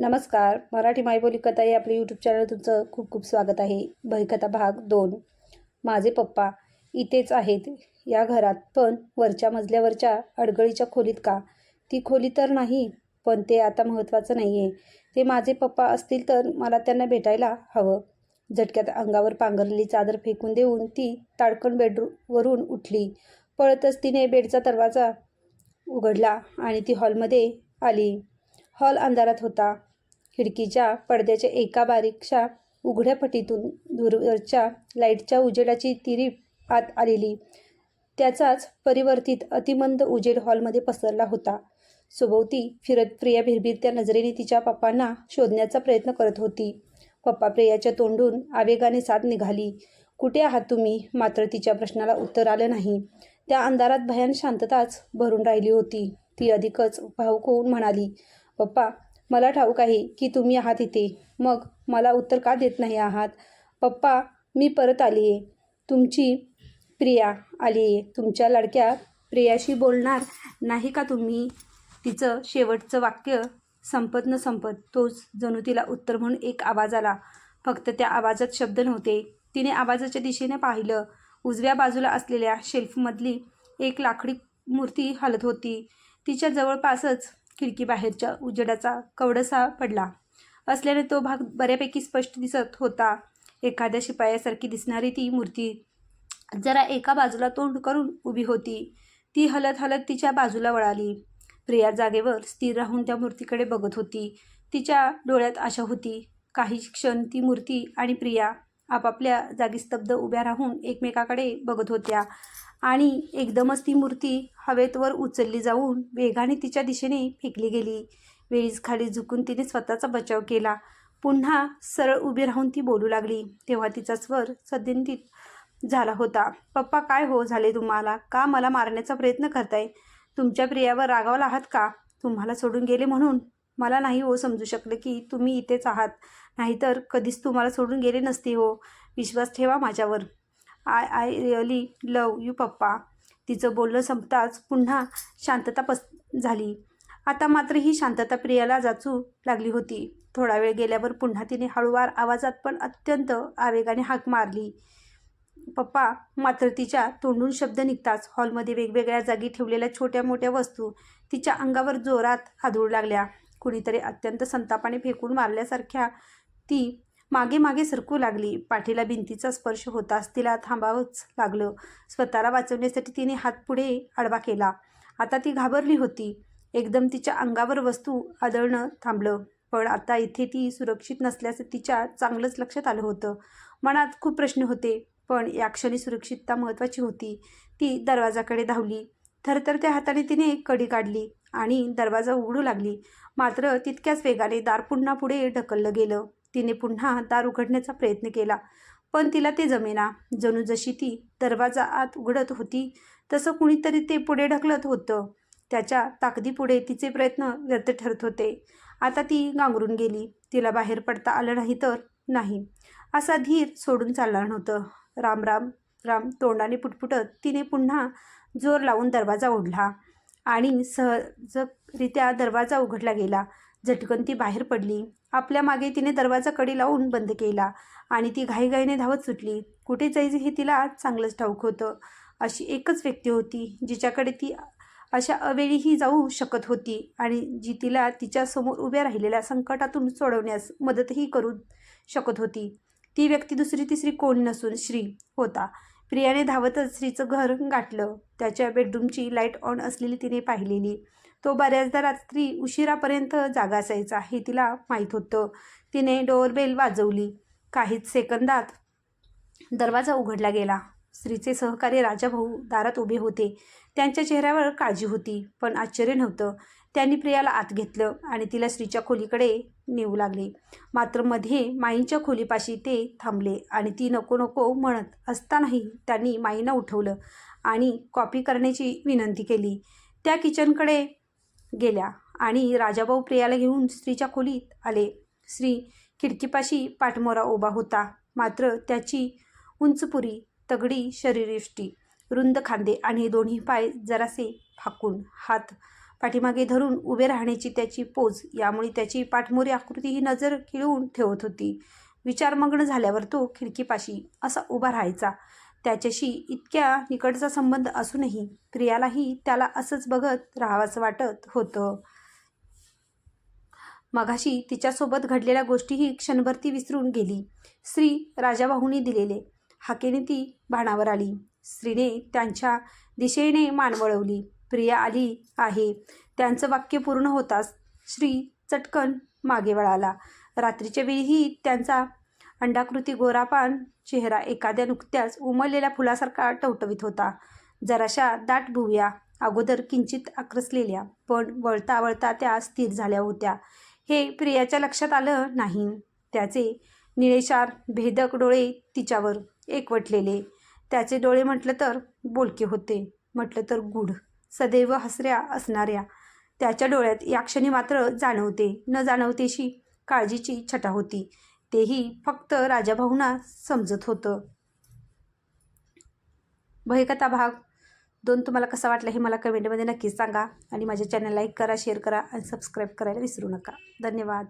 नमस्कार. मराठी मायबोली कथा या आपल्या यूट्यूब चॅनल तुमचं खूप खूप स्वागत आहे. भयकथा भाग 2. माझे पप्पा इथेच आहेत या घरात, पण वरच्या मजल्यावरच्या अडगळीच्या खोलीत का? ती खोली तर नाही, पण ते आता महत्त्वाचं नाही आहे. ते माझे पप्पा असतील तर मला त्यांना भेटायला हवं. झटक्यात अंगावर पांघरलेली चादर फेकून देऊन ती ताडकन बेडवरून उठली. पळतच तिने बेडचा दरवाजा उघडला आणि ती हॉलमध्ये आली. हॉल अंधारात होता. खिडकीच्या पडद्याच्या एका बारीकशा उघड्या फटीतून दूरवरच्या लाईटच्या उजेडाची तिरीप आत आलेली. त्याचाच परिवर्तित अतिमंद उजेड हॉलमध्ये पसरला होता. सभोवती फिरत प्रिया भिरभिरत्या नजरेने तिच्या पप्पांना शोधण्याचा प्रयत्न करत होती. पप्पा प्रियाच्या तोंडून आवेगाने साद निघाली. कुठे आहात तुम्ही? मात्र तिच्या प्रश्नाला उत्तर आलं नाही. त्या अंधारात भयान शांतताच भरून राहिली होती. ती अधिकच भावूक होऊन म्हणाली, पप्पा, मला ठाऊक आहे की तुम्ही आहात इथे. मग मला उत्तर का देत नाही आहात? पप्पा, मी परत आली आहे. तुमची प्रिया आली आहे. तुमच्या लाडक्या प्रियाशी बोलणार नाही का तुम्ही? तिचं शेवटचं वाक्य संपत न संपत तोच जणू तिला उत्तर म्हणून एक आवाज आला. फक्त त्या आवाजात शब्द नव्हते. तिने आवाजाच्या दिशेने पाहिलं. उजव्या बाजूला असलेल्या शेल्फमधली एक लाकडी मूर्ती हलत होती. तिच्या जवळपासच खिडकीबाहेरच्या उजेडाचा कवडसा पडला असल्याने तो भाग बऱ्यापैकी स्पष्ट दिसत होता. एखाद्या शिपायासारखी दिसणारी ती मूर्ती जरा एका बाजूला तोंड करून उभी होती. ती हलत हलत तिच्या बाजूला वळाली. प्रिया जागेवर स्थिर राहून त्या मूर्तीकडे बघत होती. तिच्या डोळ्यात आशा होती. काही क्षण ती मूर्ती आणि प्रिया आपापल्या जागी स्तब्ध उभ्या राहून एकमेकाकडे बघत होत्या आणि एकदमच ती मूर्ती हवेत वर उचलली जाऊन वेगाने तिच्या दिशेने फेकली गेली. वेळीच खाली झुकून तिने स्वतःचा बचाव केला. पुन्हा सरळ उभी राहून ती बोलू लागली. तेव्हा तिचा स्वर सद्यंतित झाला होता. पप्पा, काय हो झाले तुम्हाला? का मला मारण्याचा प्रयत्न करताय? तुमच्या प्रियावर रागावला आहात का? तुम्हाला सोडून गेले म्हणून? मला नाही हो समजू शकलं की तुम्ही इथेच आहात. नाहीतर कधीच तुम्हाला सोडून गेले नसते हो. विश्वास ठेवा माझ्यावर. आय रिअली लव्ह यू पप्पा. तिचं बोलणं संपताच पुन्हा शांतता झाली. आता मात्र ही शांतता प्रियाला जाचू लागली होती. थोडा वेळ गेल्यावर पुन्हा तिने हळूवार आवाजात पण अत्यंत आवेगाने हाक मारली, पप्पा. मात्र तिच्या तोंडून शब्द निघताच हॉलमध्ये वेगवेगळ्या जागी ठेवलेल्या छोट्या मोठ्या वस्तू तिच्या अंगावर जोरात आदळू लागल्या. कुणीतरी अत्यंत संतापाने फेकून मारल्यासारख्या ती मागे मागे सरकू लागली. पाठीला भिंतीचा स्पर्श होताच तिला थांबावंच लागलं. स्वतःला वाचवण्यासाठी तिने हात पुढे आडवा केला. आता ती घाबरली होती. एकदम तिच्या अंगावर वस्तू आदळणं थांबलं. पण आता इथे ती सुरक्षित नसल्याचं तिच्या चांगलंच लक्षात आलं होतं. मनात खूप प्रश्न होते, पण या क्षणी सुरक्षितता महत्त्वाची होती. ती दरवाजाकडे धावली. थरथरत्या हाताने तिने कडी काढली आणि दरवाजा उघडू लागली. मात्र तितक्याच वेगाने दार पुन्हा पुढे ढकललं गेलं. तिने पुन्हा दार उघडण्याचा प्रयत्न केला, पण तिला ते जमेना. जणू जशी ती दरवाजा आत उघडत होती तसं कुणीतरी ते पुढे ढकलत होतं. त्याच्या ताकदीपुढे तिचे प्रयत्न व्यर्थ ठरत होते. आता ती गांगरून गेली. तिला बाहेर पडता आलं नाही तर नाही, असा धीर सोडून चालणार नव्हतं. राम राम राम तोंडाने पुटपुटत तिने पुन्हा जोर लावून दरवाजा ओढला आणि सहजरित्या दरवाजा उघडला गेला. झटकन ती बाहेर पडली. आपल्या मागे तिने दरवाजा कडी लावून बंद केला आणि ती घाईघाईने धावत सुटली. कुठे जायचे हे तिला चांगलंच ठाऊक होतं. अशी एकच व्यक्ती होती जिच्याकडे ती अशा अवेळीही जाऊ शकत होती आणि जी तिला तिच्या समोर उभ्या राहिलेल्या संकटातून सोडवण्यास मदतही करू शकत होती. ती व्यक्ती दुसरी तिसरी कोण नसून श्री होता. प्रियाने धावतच श्रीचं घर गाठलं. त्याच्या बेडरूमची लाईट ऑन असलेली तिने पाहिलेली. तो बऱ्याचदा रात्री उशिरापर्यंत जागा असायचा हे तिला माहीत होतं. तिने डोअरबेल वाजवली. काहीच सेकंदात दरवाजा उघडला गेला. श्रीचे सहकारी राजाभाऊ दारात उभे होते. त्यांच्या चेहऱ्यावर काळजी होती, पण आश्चर्य नव्हतं. त्यांनी प्रियाला आत घेतलं आणि तिला श्रीच्या खोलीकडे नेऊ लागले. मात्र मध्ये माईंच्या खोलीपाशी ते थांबले आणि ती नको नको म्हणत असतानाही त्यांनी माईंना उठवलं आणि कॉफी करण्याची विनंती केली. त्या किचनकडे गेल्या आणि राजाभाऊ प्रियाला घेऊन श्रीच्या खोलीत आले. श्री खिडकीपाशी पाठमोरा उभा होता. मात्र त्याची उंचपुरी तगडी शरीरयष्टी, रुंद खांदे आणि दोन्ही पाय जरासे फाकून, हात पाठीमागे धरून उभे राहण्याची त्याची पोज, यामुळे त्याची पाठमोरी आकृती ही नजर खिळवून ठेवत होती. विचारमग्न झाल्यावर तो खिडकीपाशी असा उभा राहायचा. त्याच्याशी इतक्या निकटचा संबंध असूनही प्रियालाही त्याला असंच बघत राहावंसं वाटत होतं. मगाशी तिच्यासोबत घडलेल्या गोष्टीही क्षणभर ती विसरून गेली. श्री राजाभाऊंनी दिलेले हाकेने ती भानावर आली. श्रीने त्यांच्या दिशेने मान वळवली. प्रिया आली आहे. त्यांचं वाक्य पूर्ण होताच श्री चटकन मागे वळाला. रात्रीच्या वेळीही त्यांचा अंडाकृती गोरापान चेहरा एखाद्या नुकत्याच उमललेल्या फुलासारखा टवटवीत होता. जराशा दाट भुवया अगोदर किंचित आक्रसलेल्या, पण वळता वळता त्या स्थिर झाल्या होत्या हे प्रियाच्या लक्षात आलं नाही. त्याचे निळेशार भेदक डोळे तिच्यावर एकवटलेले. त्याचे डोळे म्हटलं तर बोलके होते, म्हटलं तर गूढ, सदैव हसऱ्या असणाऱ्या. त्याच्या डोळ्यात या क्षणी मात्र जाणवते न जाणवतेशी काळजीची छटा होती. तेही फक्त राजाभाऊंना समजत होतं. भयकथा भाग 2 तुम्हाला कसा वाटला हे मला कमेंटमध्ये नक्कीच सांगा. आणि माझ्या चॅनल लाईक करा, शेअर करा आणि सबस्क्राईब करायला विसरू नका. धन्यवाद.